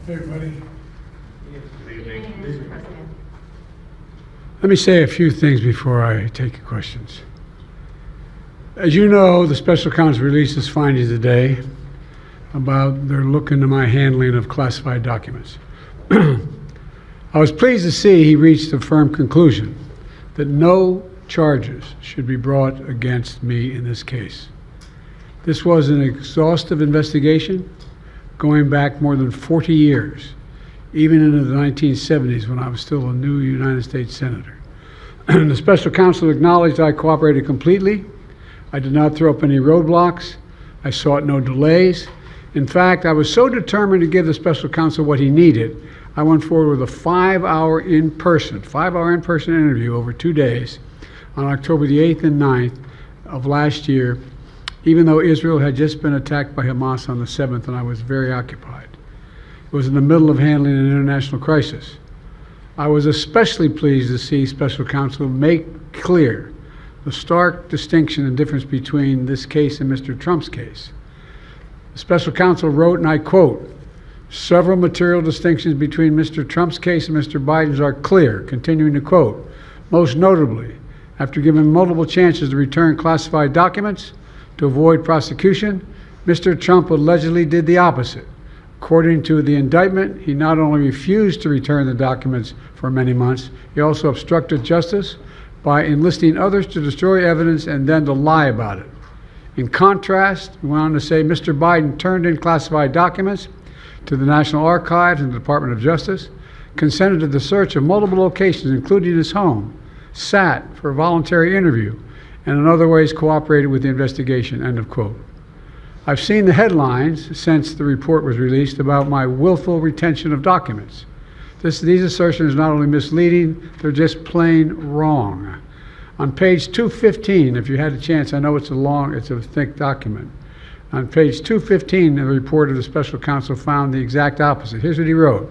Hey, everybody. Good evening. Mr. President. Let me say a few things before I take your questions. As you know, the special counsel released his findings today about their look into my handling of classified documents. I was pleased to see he reached a firm conclusion that no charges should be brought against me in this case. This was an exhaustive investigation going back more than 40 years, even into the 1970s when I was still a new United States Senator. The special counsel acknowledged I cooperated completely. I did not throw up any roadblocks. I sought no delays. In fact, I was so determined to give the special counsel what he needed, I went forward with a 5-hour in-person interview over 2 days on October the 8th and 9th of last year, even though Israel had just been attacked by Hamas on the 7th and I was very occupied. It was in the middle of handling an international crisis. I was especially pleased to see special counsel make clear the stark distinction and difference between this case and Mr. Trump's case. The special counsel wrote, and I quote, "Several material distinctions between Mr. Trump's case and Mr. Biden's are clear," continuing to quote, "Most notably, after given multiple chances to return classified documents to avoid prosecution, Mr. Trump allegedly did the opposite. According to the indictment, he not only refused to return the documents for many months, he also obstructed justice by enlisting others to destroy evidence and then to lie about it. In contrast," he went on to say, "Mr. Biden turned in classified documents to the National Archives and the Department of Justice, consented to the search of multiple locations, including his home, sat for a voluntary interview, and in other ways cooperated with the investigation," end of quote. I've seen the headlines since the report was released about my willful retention of documents. These assertions are not only misleading, they're just plain wrong. On page 215, if you had a chance, I know it's a thick document. On page 215, the report of the special counsel found the exact opposite. Here's what he wrote.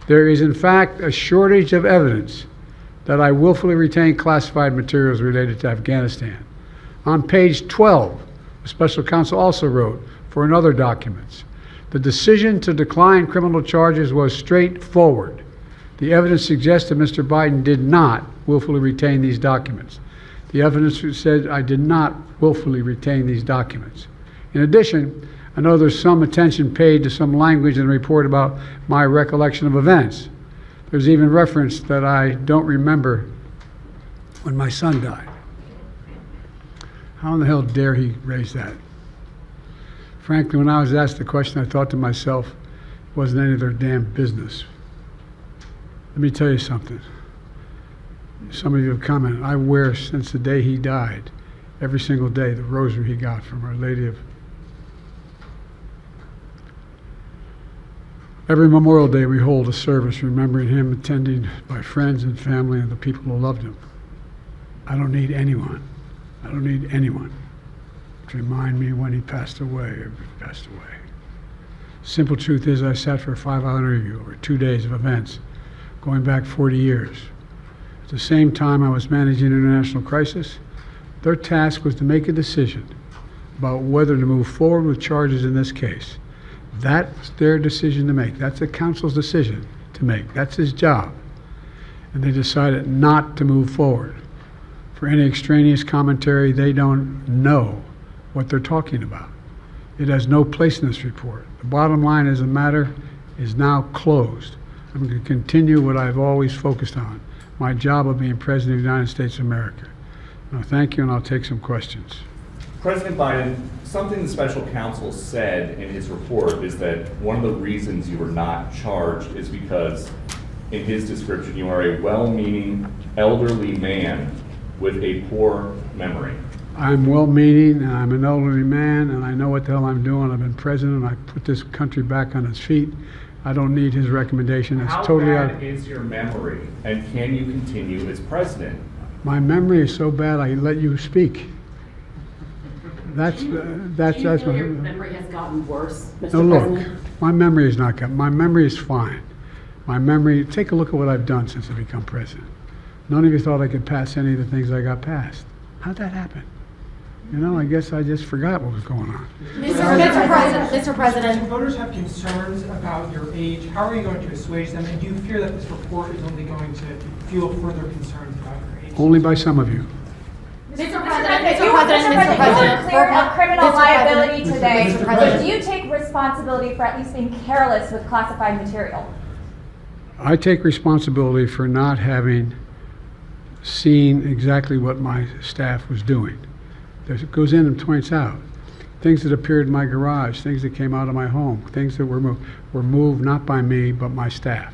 "There is in fact a shortage of evidence that I willfully retained classified materials related to Afghanistan." On page 12, the special counsel also wrote for another documents, "The decision to decline criminal charges was straightforward. The evidence suggests that Mr. Biden did not willfully retain these documents. The evidence said I did not willfully retain these documents. In addition, I know there's some attention paid to some language in the report about my recollection of events. There's even reference that I don't remember when my son died. How in the hell dare he raise that? Frankly, when I was asked the question, I thought to myself, it wasn't any of their damn business. Let me tell you something. Some of you have commented, I wear since the day he died, every single day, the rosary he got from Our Lady of... Every Memorial Day we hold a service remembering him, attended by friends and family and the people who loved him. I don't need anyone to remind me when he passed away or passed away. Simple truth is I sat for a 5-hour interview over 2 days of events going back 40 years. At the same time I was managing an international crisis, their task was to make a decision about whether to move forward with charges in this case. That's their decision to make. That's the counsel's decision to make. That's his job. And they decided not to move forward. For any extraneous commentary, they don't know what they're talking about. It has no place in this report. The bottom line is the matter is now closed. I'm going to continue what I've always focused on, my job of being President of the United States of America. Now, thank you, and I'll take some questions. President Biden, something the special counsel said in his report is that one of the reasons you were not charged is because, in his description, you are a well-meaning elderly man with a poor memory. I'm well-meaning, and I'm an elderly man, and I know what the hell I'm doing. I've been president, and I put this country back on its feet. I don't need his recommendation. It's totally How bad is your memory, and can you continue as president? My memory is so bad I let you speak. That's Do you feel your memory has gotten worse, Mr. No, look, President? my memory is not good. My memory is fine. My memory, take a look at what I've done since I become president. None of you thought I could pass any of the things I got passed. How'd that happen? You know, I guess I just forgot what was going on. Mr. President, Voters have concerns about your age. How are you going to assuage them? And do you fear that this report is only going to fuel further concerns about your age? Only by some of you. Mr. You were clear of criminal Mr. liability President. today. Mr. President. Do you take responsibility for at least being careless with classified material? I take responsibility for not having seen exactly what my staff was doing. It goes in and points out things that appeared in my garage, things that came out of my home, things that were moved not by me, but my staff.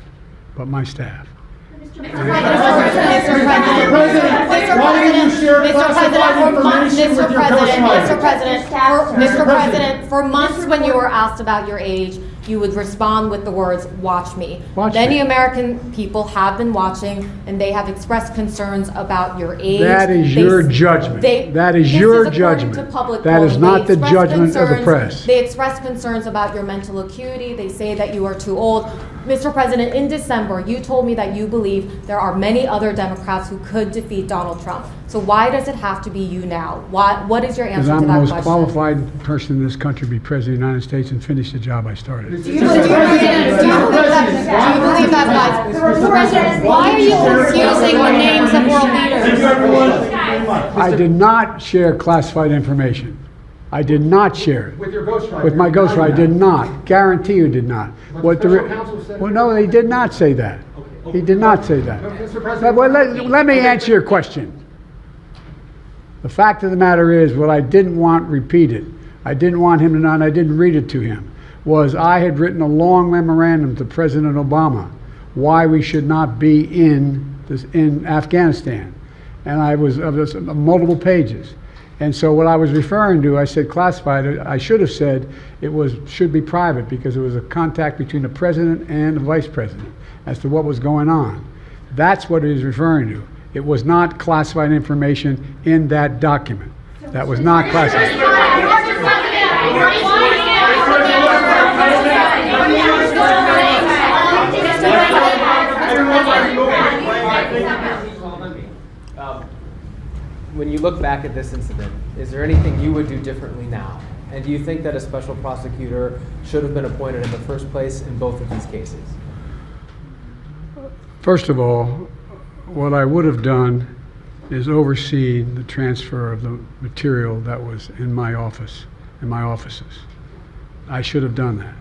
Mr. President, for months when you were asked about your age, you would respond with the words, "Watch me." Watch Many me. American people have been watching, and they have expressed concerns about your age. That is They- your judgment. That is this your according judgment. to public That is polling. not They the expressed judgment of the concerns- press. They express concerns about your mental acuity. They say that you are too old. Mr. President, in December, you told me that you believe there are many other Democrats who could defeat Donald Trump. So why does it have to be you now? What is your Because answer I'm to the that most question? qualified person in this country to be president of the United States and finish the job I started. Do you believe that, guys? Mr. President, why are you confusing the names of world leaders? I did not share classified information. I did not share it. With your ghostwriter. With my ghostwriter, I did not. Guarantee you did not. But the special counsel said- Well, no, he did not say that. He did not say that. Mr. President- Well, let me answer your question. The fact of the matter is, what I didn't want repeated, I didn't want him to know, and I didn't read it to him, was I had written a long memorandum to President Obama why we should not be in Afghanistan. And I was multiple pages. And so what I was referring to, I said classified. I should have said should be private because it was a contact between the president and the vice president as to what was going on. That's what he was referring to. It was not classified information in that document. That was not classified. When you look back at this incident, is there anything you would do differently now? And do you think that a special prosecutor should have been appointed in the first place in both of these cases? First of all, what I would have done is oversee the transfer of the material that was in my office, in my offices. I should have done that.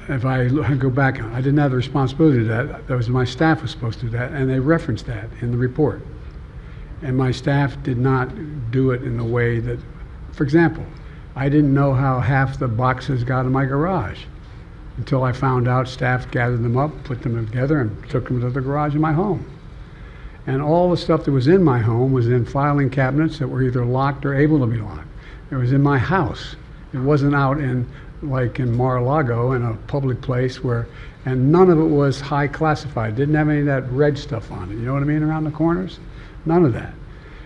If I go back, I didn't have the responsibility to do that. That was my staff was supposed to do that, and they referenced that in the report. And my staff did not do it in the way that, for example, I didn't know how half the boxes got in my garage until I found out staff gathered them up, put them together, and took them to the garage in my home. And all the stuff that was in my home was in filing cabinets that were either locked or able to be locked. It was in my house. It wasn't out in, like in Mar-a-Lago, in a public place where, and none of it was high classified. Didn't have any of that red stuff on it. You know what I mean, around the corners? None of that.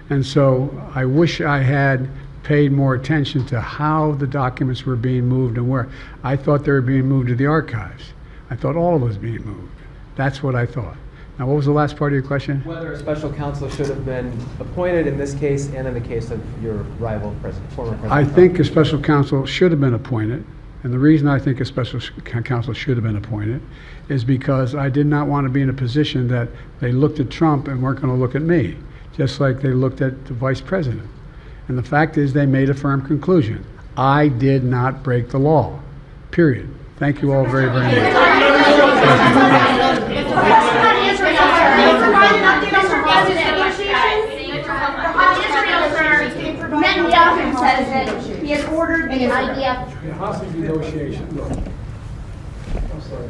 And so I wish I had paid more attention to how the documents were being moved and where. I thought they were being moved to the archives. I thought all of it was being moved. That's what I thought. Now, what was the last part of your question? Whether a special counsel should have been appointed in this case and in the case of your rival, former President I Trump? think a special counsel should have been appointed. And the reason I think a special counsel should have been appointed is because I did not want to be in a position that they looked at Trump and weren't going to look at me, just like they looked at the vice president. And the fact is they made a firm conclusion. I did not break the law, period. Thank you all very, very much. Netanyahu says that he has ordered the IDF. Hostage negotiation, look. I'm sorry.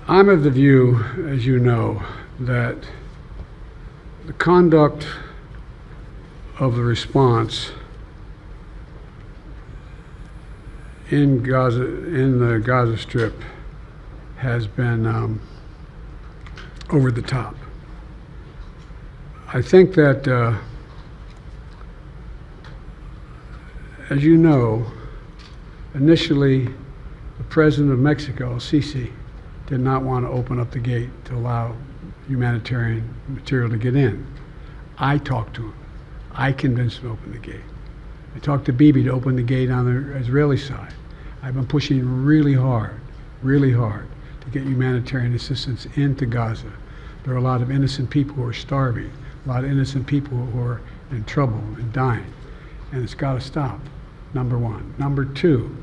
I'm of the view, as you know, that the conduct of the response in Gaza, in the Gaza Strip, has been over the top. I think that, as you know, initially the president of Mexico, Sisi, did not want to open up the gate to allow humanitarian material to get in. I talked to him. I convinced him to open the gate. I talked to Bibi to open the gate on the Israeli side. I've been pushing really hard to get humanitarian assistance into Gaza. There are a lot of innocent people who are starving, a lot of innocent people who are in trouble and dying, and it's got to stop, number one. Number two,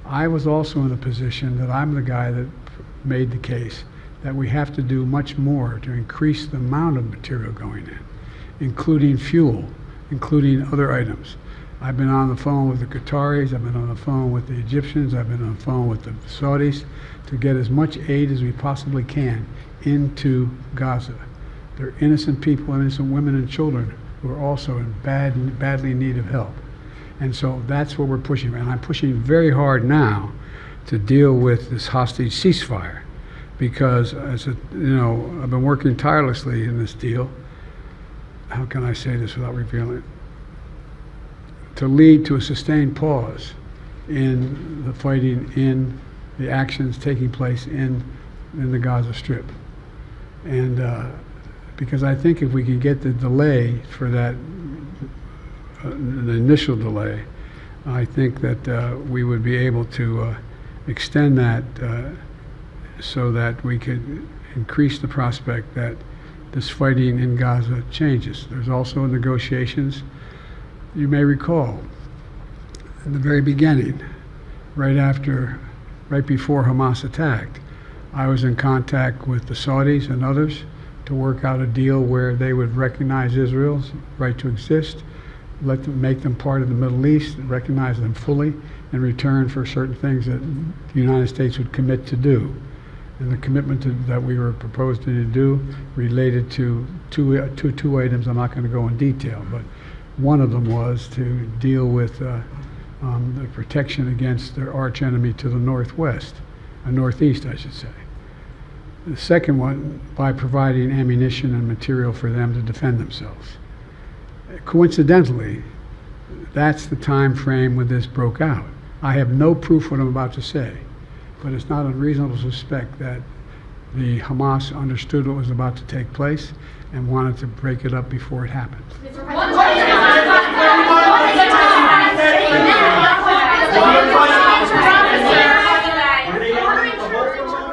I was also in a position that I'm the guy that made the case that we have to do much more to increase the amount of material going in, including fuel, including other items. I've been on the phone with the Qataris, I've been on the phone with the Egyptians, I've been on the phone with the Saudis to get as much aid as we possibly can into Gaza. There are innocent people, innocent women and children who are also in badly in need of help. And so that's what we're pushing. And I'm pushing very hard now to deal with this hostage ceasefire because, I've been working tirelessly in this deal. How can I say this without revealing it? To lead to a sustained pause in the fighting, in the actions taking place in the Gaza Strip. And because I think if we could get the delay for that, the initial delay, I think that we would be able to extend that so that we could increase the prospect that this fighting in Gaza changes. There's also negotiations. You may recall, in the very beginning, right before Hamas attacked, I was in contact with the Saudis and others to work out a deal where they would recognize Israel's right to exist, make them part of the Middle East, recognize them fully in return for certain things that the United States would commit to do. And the commitment that we were proposing to do related to two items. I'm not going to go in detail, but one of them was to deal with the protection against their arch enemy to the northwest, northeast, I should say. The second one, by providing ammunition and material for them to defend themselves. Coincidentally, that's the time frame when this broke out. I have no proof what I'm about to say, but it's not unreasonable to suspect that the Hamas understood what was about to take place and wanted to break it up before it happened. Mr. President,